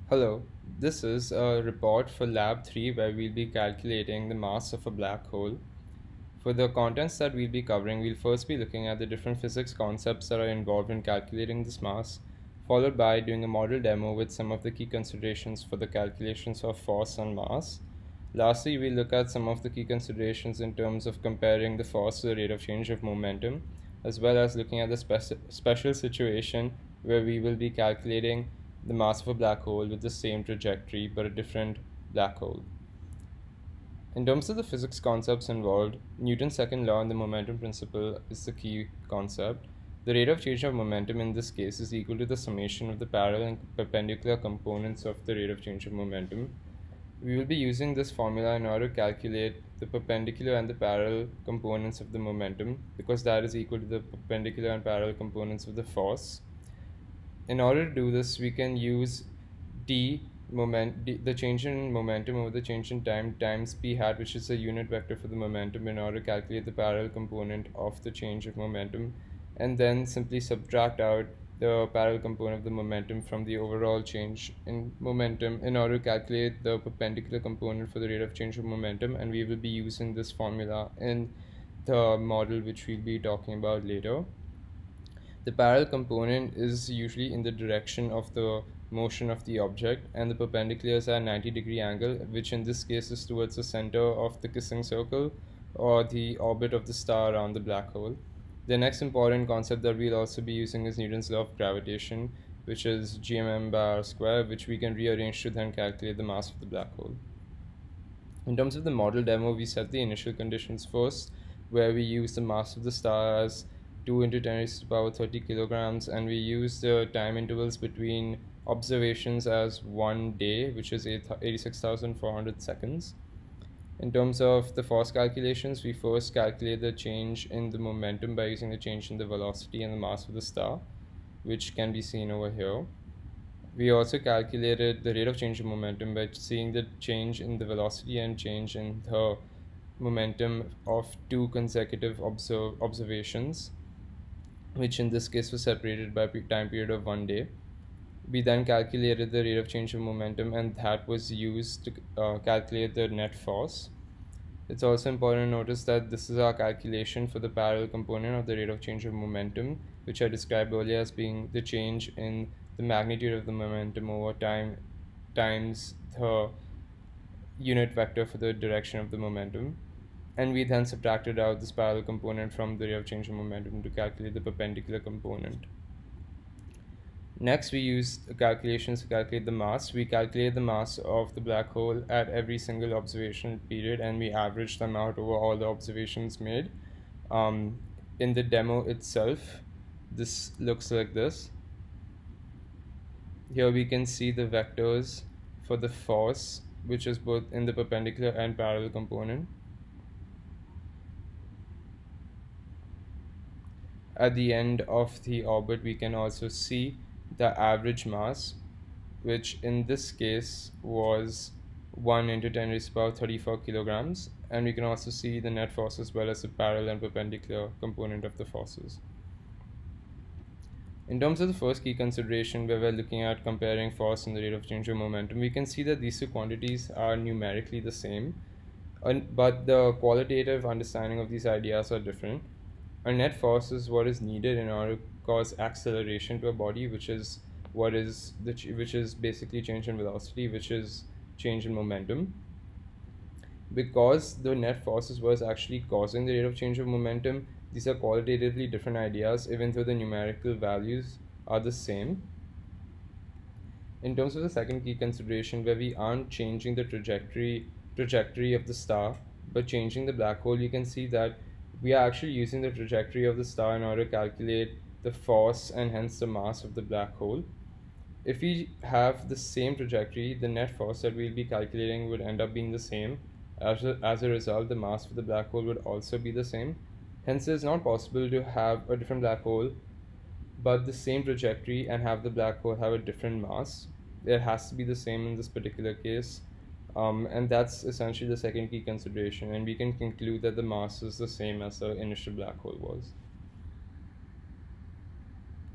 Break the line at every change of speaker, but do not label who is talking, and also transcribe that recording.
Hello, this is a report for Lab 3 where we'll be calculating the mass of a black hole. For the contents that we'll be covering, we'll first be looking at the different physics concepts that are involved in calculating this mass, followed by doing a model demo with some of the key considerations for the calculations of force and mass. Lastly, we'll look at some of the key considerations in terms of comparing the force to the rate of change of momentum, as well as looking at the special situation where we will be calculating the mass of a black hole with the same trajectory but a different black hole. In terms of the physics concepts involved, Newton's second law and the momentum principle is the key concept. The rate of change of momentum in this case is equal to the summation of the parallel and perpendicular components of the rate of change of momentum. We will be using this formula in order to calculate the perpendicular and the parallel components of the momentum, because that is equal to the perpendicular and parallel components of the force. In order to do this, we can use the change in momentum over the change in time times p hat, which is a unit vector for the momentum, in order to calculate the parallel component of the change of momentum, and then simply subtract out the parallel component of the momentum from the overall change in momentum in order to calculate the perpendicular component for the rate of change of momentum. And we will be using this formula in the model which we'll be talking about later. The parallel component is usually in the direction of the motion of the object, and the perpendicular is at 90-degree angle, which in this case is towards the center of the Kissing circle or the orbit of the star around the black hole. The next important concept that we'll also be using is Newton's law of gravitation, which is gmm by r square, which we can rearrange to then calculate the mass of the black hole. In terms of the model demo, we set the initial conditions first, where we use the mass of the star as 2 into 10 raised to the power 30 kilograms, and we use the time intervals between observations as 1 day, which is 86,400 seconds. In terms of the force calculations, we first calculate the change in the momentum by using the change in the velocity and the mass of the star, which can be seen over here. We also calculated the rate of change of momentum by seeing the change in the velocity and change in the momentum of two consecutive observations, which in this case was separated by a time period of 1 day. We then calculated the rate of change of momentum, and that was used to calculate the net force. It's also important to notice that this is our calculation for the parallel component of the rate of change of momentum, which I described earlier as being the change in the magnitude of the momentum over time times the unit vector for the direction of the momentum. And we then subtracted out this parallel component from the rate of change of momentum to calculate the perpendicular component. Next, we use calculations to calculate the mass. We calculate the mass of the black hole at every single observation period, and we average them out over all the observations made. In the demo itself, this looks like this. Here we can see the vectors for the force, which is both in the perpendicular and parallel component. At the end of the orbit, we can also see the average mass, which in this case was 1 into 10 raised to the power 34 kilograms, and we can also see the net force as well as the parallel and perpendicular component of the forces. In terms of the first key consideration, where we're looking at comparing force and the rate of change of momentum, we can see that these two quantities are numerically the same, but the qualitative understanding of these ideas are different. A net force is what is needed in order to cause acceleration to a body, which is basically change in velocity, which is change in momentum. Because the net force is what is actually causing the rate of change of momentum, these are qualitatively different ideas, even though the numerical values are the same. In terms of the second key consideration, where we aren't changing the trajectory of the star, but changing the black hole, you can see that we are actually using the trajectory of the star in order to calculate the force and hence the mass of the black hole. If we have the same trajectory, the net force that we'll be calculating would end up being the same. As a result, the mass of the black hole would also be the same. Hence, it's not possible to have a different black hole but the same trajectory and have the black hole have a different mass. It has to be the same in this particular case. And that's essentially the second key consideration, and we can conclude that the mass is the same as the initial black hole was.